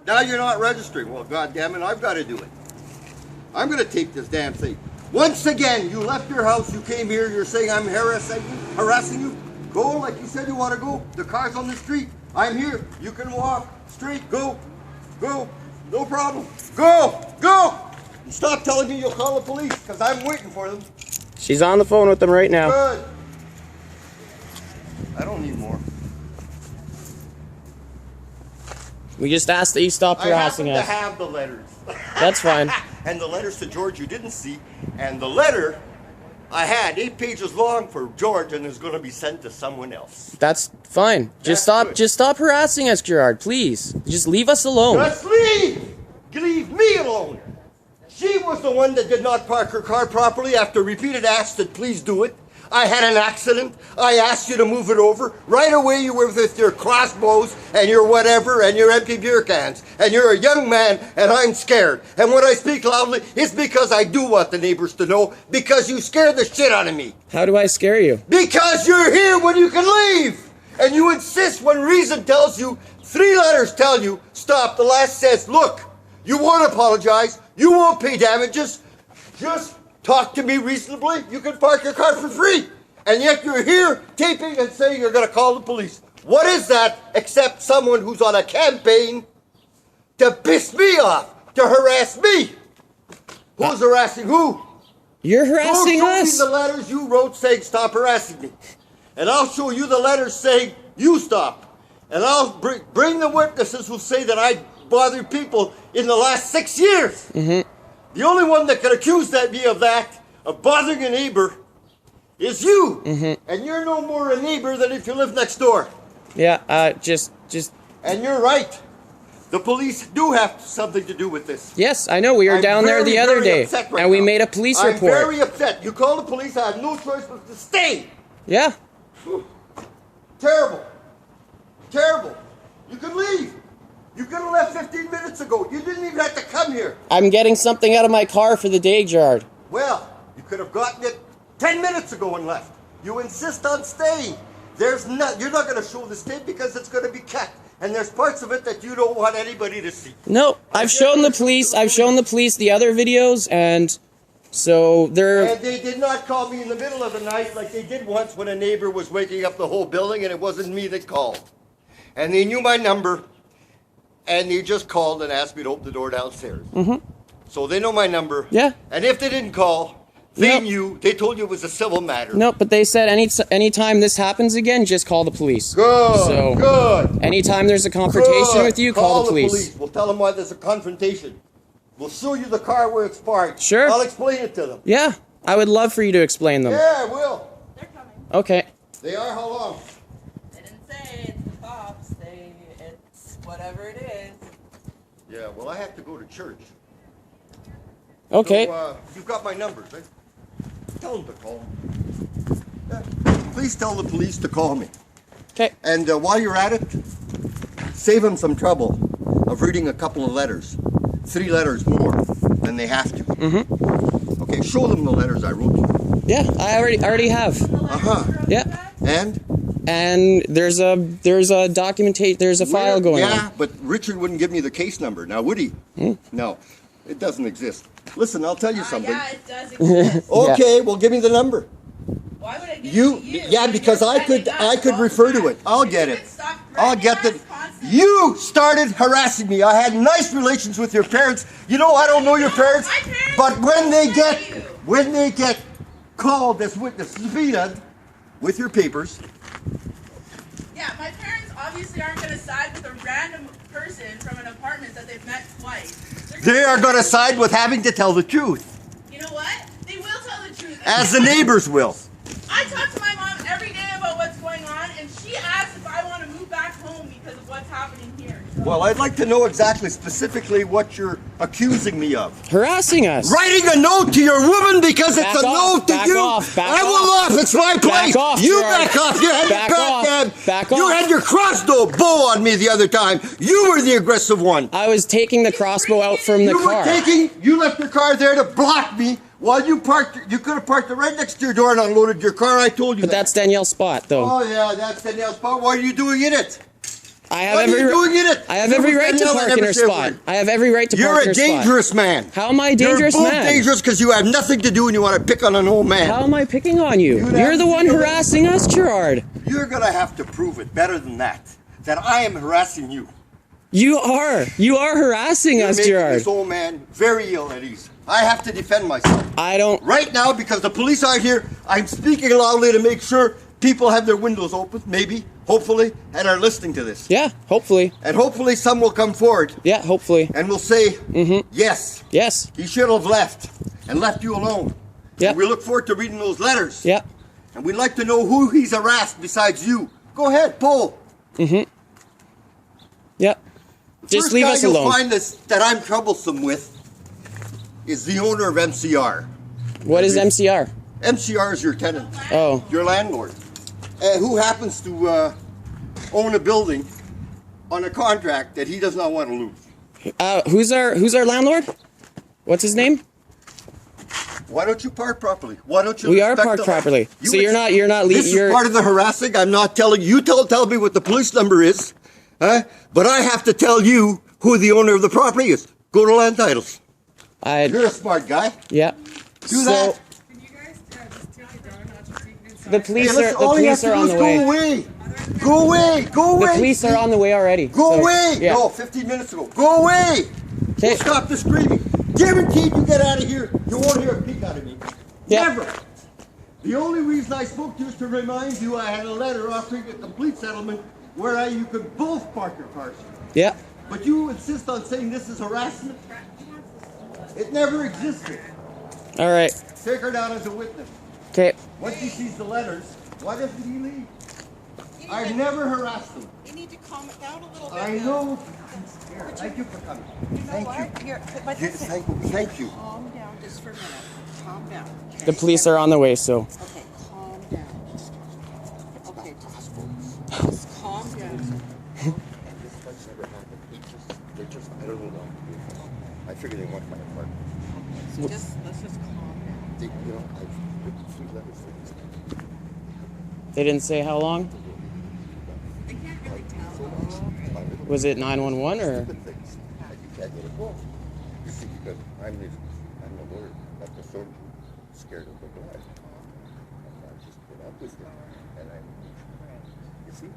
Now you're not registering. Well, goddammit, I've got to do it. I'm going to take this damn thing. Once again, you left your house, you came here, you're saying I'm harassing you. Go like you said you want to go. The car's on the street. I'm here. You can walk straight. Go. Go. No problem. Go. Go. And stop telling me you'll call the police, because I'm waiting for them. She's on the phone with them right now. Good. I don't need more. We just asked that you stop harassing us. I happen to have the letters. That's fine. And the letters to George you didn't see. And the letter I had 8 pages long for George and is going to be sent to someone else. That's fine. Just stop harassing us, Gerard, please. Just leave us alone. Just leave! Leave me alone! She was the one that did not park her car properly after repeated asks that please do it. I had an accident. I asked you to move it over. Right away you were with your crossbows and your whatever and your empty beer cans. And you're a young man and I'm scared. And when I speak loudly, it's because I do want the neighbors to know, because you scared the shit out of me. How do I scare you? Because you're here when you can leave. And you insist when reason tells you, 3 letters tell you, stop. The last says, look, you won't apologize. You won't pay damages. Just talk to me reasonably. You can park your car for free. And yet you're here taping and saying you're going to call the police. What is that except someone who's on a campaign to piss me off, to harass me? Who's harassing who? You're harassing us. Show me the letters you wrote saying stop harassing me. And I'll show you the letters saying you stop. And I'll bring the witnesses who say that I bothered people in the last 6 years. Mm-hmm. The only one that could accuse me of that, of bothering a neighbor, is you. Mm-hmm. And you're no more a neighbor than if you live next door. Yeah, just... And you're right. The police do have something to do with this. Yes, I know. We were down there the other day, and we made a police report. I'm very upset. You call the police, I have no choice but to stay. Yeah. Terrible. Terrible. You can leave. You could have left 15 minutes ago. You didn't even have to come here. I'm getting something out of my car for the day, Gerard. Well, you could have gotten it 10 minutes ago and left. You insist on staying. You're not going to show this tape because it's going to be cut. And there's parts of it that you don't want anybody to see. No, I've shown the police the other videos, and so they're... And they did not call me in the middle of the night like they did once when a neighbor was waking up the whole building and it wasn't me that called. And they knew my number. And they just called and asked me to open the door downstairs. Mm-hmm. So they know my number. Yeah. And if they didn't call, they knew. They told you it was a civil matter. No, but they said anytime this happens again, just call the police. Good. So, good. Anytime there's a confrontation with you, call the police. We'll tell them why there's a confrontation. We'll show you the car where it's parked. Sure. I'll explain it to them. Yeah. I would love for you to explain them. Yeah, I will. They're coming. Okay. They are? How long? They didn't say it's the cops. It's whatever it is. Yeah, well, I have to go to church. Okay. So, you've got my numbers, right? Tell them to call me. Yeah. Please tell the police to call me. Okay. And while you're at it, save them some trouble of reading a couple of letters. 3 letters more than they have to. Mm-hmm. Okay, show them the letters I wrote you. Yeah, I already have. Yeah. And there's a file going on. Yeah, but Richard wouldn't give me the case number. Now, would he? No, it doesn't exist. Listen, I'll tell you something. Yeah, it does exist. Okay, well, give me the number. Why would I give it to you? Yeah, because I could refer to it. I'll get it. I'll get the. You started harassing me. I had nice relations with your parents. You know, I don't know your parents, but when they get called as witness subpoenaed with your papers. Yeah, my parents obviously aren't going to side with a random person from an apartment that they've met twice. They are going to side with having to tell the truth. You know what? They will tell the truth. As the neighbors will. I talk to my mom every day about what's going on, and she asks if I want to move back home because of what's happening here. So. Well, I'd like to know exactly, specifically, what you're accusing me of. Harassing us. Writing a note to your woman because it's a note to you. I will off. It's my place. You back off. You had You had your crossbow on me the other time. You were the aggressive one. I was taking the crossbow out from the car. You left your car there to block me. While you parked, you could have parked it right next to your door and unloaded your car. I told you that. But that's Danielle's spot, though. Oh, yeah, that's Danielle's spot. What are you doing in it? I have What every. are you doing in it? I have every right to park in her spot. I have every right to park in her You're a spot. dangerous man. How am I a dangerous You're both man? dangerous because you have nothing to do and you want to pick on an old man. How am I picking on you? You'd You're have the to one do it. harassing us, Gerard. You're gonna have to prove it better than that. That I am harassing you. You are. You are harassing us, You're making Gerard. this old man very ill at ease. I have to defend myself. I don't. Right now, because the police aren't here, I'm speaking loudly to make sure people have their windows open, maybe, hopefully, and are listening to this. Yeah, hopefully. And hopefully some will come forward Yeah, hopefully. and will say, yes, Yes. he should have left and left you alone. Yeah. And we look forward to reading those letters. Yeah. And we'd like to know who he's harassed besides you. Go ahead, pull. Yeah. Just First leave guy us you'll alone. find this, that I'm troublesome with is the owner of MCR. What is MCR? MCR is your tenant, Oh. your landlord, who happens to own a building on a contract that he does not want to lose. Who's our landlord? What's his name? Why don't you park properly? Why don't you? We are respect parked the- properly. So ex- you're not This is part of the harassing. I'm not telling you. Tell me what the police number is, huh? But I have to tell you who the owner of the property is. Go to land titles. You're a smart guy. Yeah. Do that. Can you guys just tell your daughter not to take inside? The police Hey, listen, are all you have to on do the is way. go away. Go away. Go away. The police are on the way already. Go So, away! Yeah. No, 15 minutes ago. Go away! Okay. Stop the screaming. Guaranteed you get out of here. You won't hear a peep out of me. Yeah. Never. The only reason I spoke to you is to remind you I had a letter offering a complete settlement where you could both park your cars. Yeah. But you insist on saying this is harassment. It never existed. All right. Take her down as a witness. Okay. Once he sees the letters, why doesn't he leave? I've never harassed him. You need to calm it down a little bit. I now. know. Thank you for coming. You know Thank what? you. Here, but Yes, listen, thank you. calm down just for a minute. Calm down. Okay? The police are on the way, so. Okay, calm down. Okay, just calm down. I don't know. I figure they want my apartment. So let's just calm down. I've written 3 letters for these guys. They didn't say how long? They can't really tell. Was it 911 or? Stupid things. You can't get a call. You see, because I'm a lawyer, not the sort of scared of the blood. I just put up with it. And you see,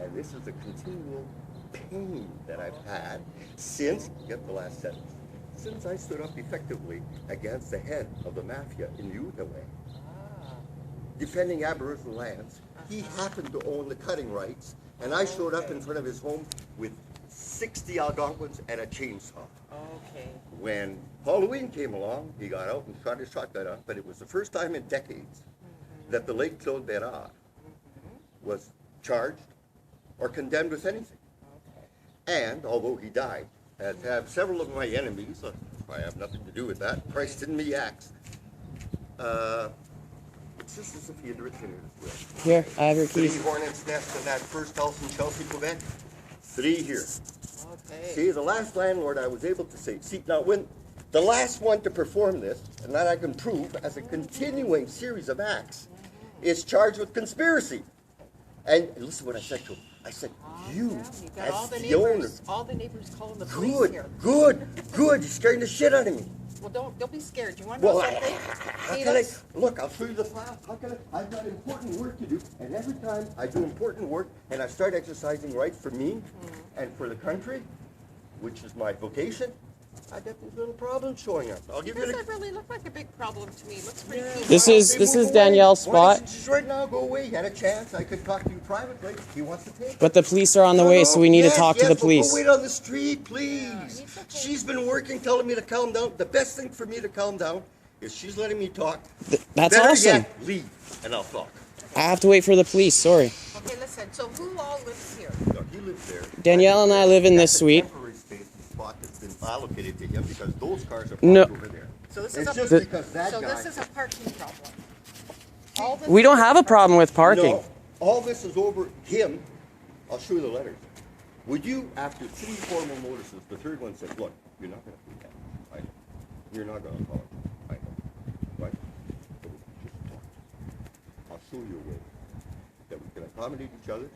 and this is a continual pain that I've had since, get the last sentence, since I stood up effectively against the head of the mafia in Utah, defending Aboriginal lands. He happened to own the cutting rights, and I showed up in front of his home with 60 Algonquins and a chainsaw. Okay. When Halloween came along, he got out and shot his shotgun off, but it was the first time in decades that the late Claude Bérard was charged or condemned with anything. And although he died, and to have several of my enemies, I have nothing to do with that, Christ in me acts, it's just as if he had written it as well. Here, I have your 3 keys. hornets' nests in that first house in Chelsea, Quebec. 3 here. Okay. See, the last landlord I was able to say, see, now when the last one to perform this, and that I can prove as a continuing series of acts, is charged with conspiracy. And listen what I said to him. I said, you, You've got all as the the owner, neighbors, all the neighbors calling the police good, here. good, you're scaring the shit out of me. Well, don't be scared. You want to know Well, something? how Hey, can let's- look, I'll show you the file. How can I've got important work to do, and every time I do important work and I start exercising rights for me and for the country, which is my vocation, I get these little problems showing up. I'll give you doesn't the... really look like a big problem to me. It looks pretty peaceful. This Well, is- they this move is away. Danielle's Why spot. doesn't she right now go away? Had a chance. I could talk to you privately. He wants to take. But the police are on the way, so we need to talk to the Yes, police. but go wait on the street, please. She's been working, telling me to calm down. The best thing for me to calm down is she's letting me talk. That's Better awesome. yet, leave, and I'll talk. I have to wait for the police, sorry. Okay, listen. So who all lives here? No, he lives there. Danielle and I live in this That's a suite. temporary space spot that's been allocated to him because those cars are parked No. over there. So this It's is just a because that so guy. this is a parking problem. All this We don't have a problem with parking. No, all this is over him. I'll show you the letters. Would you, after 3 formal notices, the third one said, look, you're not going to do that. I know. You're not going to apologize. I know. Right? But we can just talk. I'll show you a way that we can accommodate each other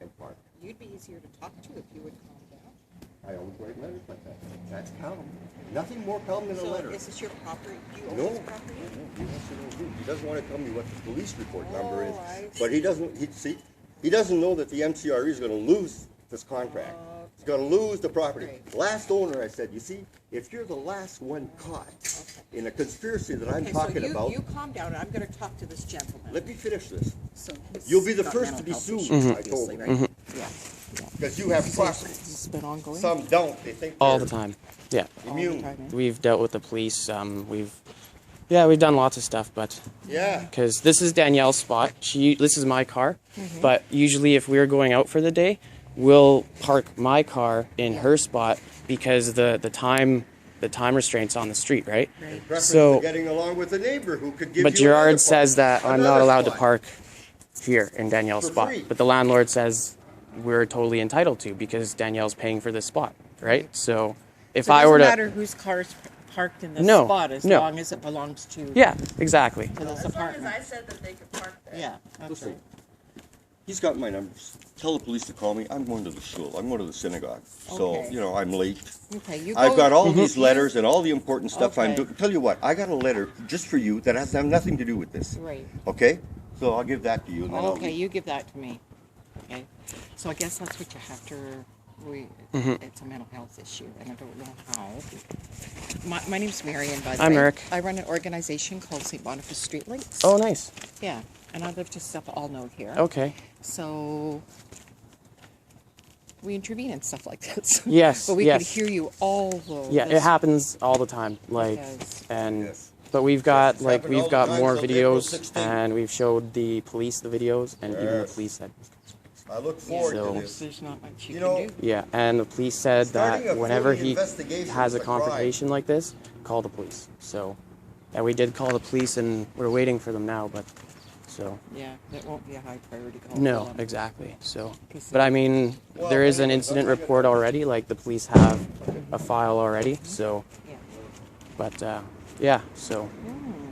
and park. You'd be easier to talk to if you would calm down. I always write letters like that. That's calm. Nothing more calm than a So letter. is this your property? You own No. this property? He wants to know who. He doesn't want to tell me what the police report number is. I But he doesn't. He doesn't know that the MCRE is going to lose this contract. He's going to lose the property. Right. Last owner, I said, you see, if you're the last one caught in a conspiracy that I'm Okay, talking so about, you calm down, and I'm gonna talk to this gentleman. let me finish this. So he's You'll be the got first mental to be health sued, issues, I told obviously, him. right? Yeah. Because you have property. This has been ongoing? Some don't. They think All they're the time. Yeah. immune. We've dealt with the police. We've done lots of stuff, but Yeah. because this is Danielle's spot. This is my car, but usually if we're going out for the day, we'll park my car in her spot because the time restraints on the street, right? Preference So- to getting along with a neighbor who could give But you another Gerard says that I'm not another allowed to spot. park here in Danielle's For spot. free. But the landlord says we're totally entitled to because Danielle's paying for this spot, right? So if So it I doesn't were to, matter whose car's parked in this No, spot as no. long as it belongs to yeah, exactly. to this As long as apartment. I said that they could park there. Yeah. That's Listen, right. he's got my numbers. Tell the police to call me. I'm going to the shul. I'm going to the synagogue. So, Okay. I'm late. Okay, you I've go- got all these letters and all the important stuff I'm Okay. doing. Tell you what, I got a letter just for you that has nothing to do with this. Right. Okay? So I'll give that to you. And then I'll Okay, leave. you give that to me. Okay. So I guess that's what you have to. Mm-hmm. It's a mental health issue, and I don't know how. My name's Marion, by the I'm way. Eric. I run an organization called St. Boniface Street Links. Oh, nice. Yeah, and I live just up Allnote here. Okay. So we intervene in stuff like this. Yes, But we yes. could hear you all though. Yeah, it happens all the time. Like, Yes. and Yes. but we've got It's happened all we've the got time more since April videos, 16th. and we've showed the police the videos, and even the Yes. police said, I look forward So- to this. There's not much you, You can know, do. yeah, and the police said Starting that a whenever phony he investigation has is a a crime. confrontation like this, call the police. So, and we did call the police, and we're waiting for them now. But so Yeah, that won't be a high priority call. no, for them. exactly. So, 'Cause but I mean, Well, there is an anyway, incident don't forget report that. already. Like the police have a file already. So, Yeah. but yeah. So,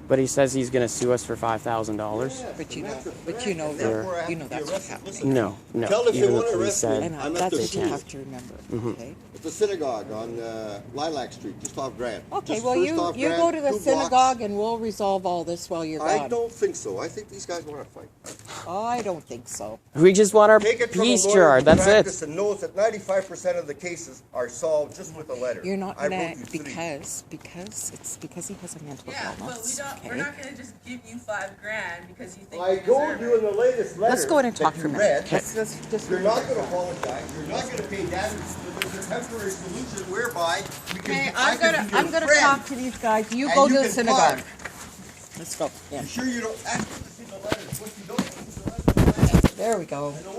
but he says he's gonna sue us for $5,000. But you know, That's a but threat. you know Therefore, I that have you to know be that's what's arrested. happening. Listen, No, no. Tell if they Even the wanna police arrest said. me. And I'm at that's the what you school. have to remember. Mm-hmm. Okay. At the synagogue on Lilac Street, just off Grant. Okay. Just Well, first you off you Grant, go to the 2 blocks. synagogue and we'll resolve all this while you're I gone. don't think so. I think these guys want to fight. I don't think so. We just want our Take it from peace, a lawyer Gerard. who That's practiced it. and knows that 95% of the cases are solved just with a letter. You're not I gonna wrote you 3. because it's because he has a mental Yeah, but illness. we're okay? not gonna just give you $5,000 because you think I you told deserve you it. in the latest letter Let's go in and talk that for a you minute. read, Let's just you're not going to apologize. You're not going to pay damages. There's a temporary solution whereby we can. Okay, I I'm can gonna be your I'm gonna friend, talk to these guys. You and go you to the can synagogue. park. Let's go. Yeah. You sure you don't ask them to see the letters? What you don't see the letters. There we go. And the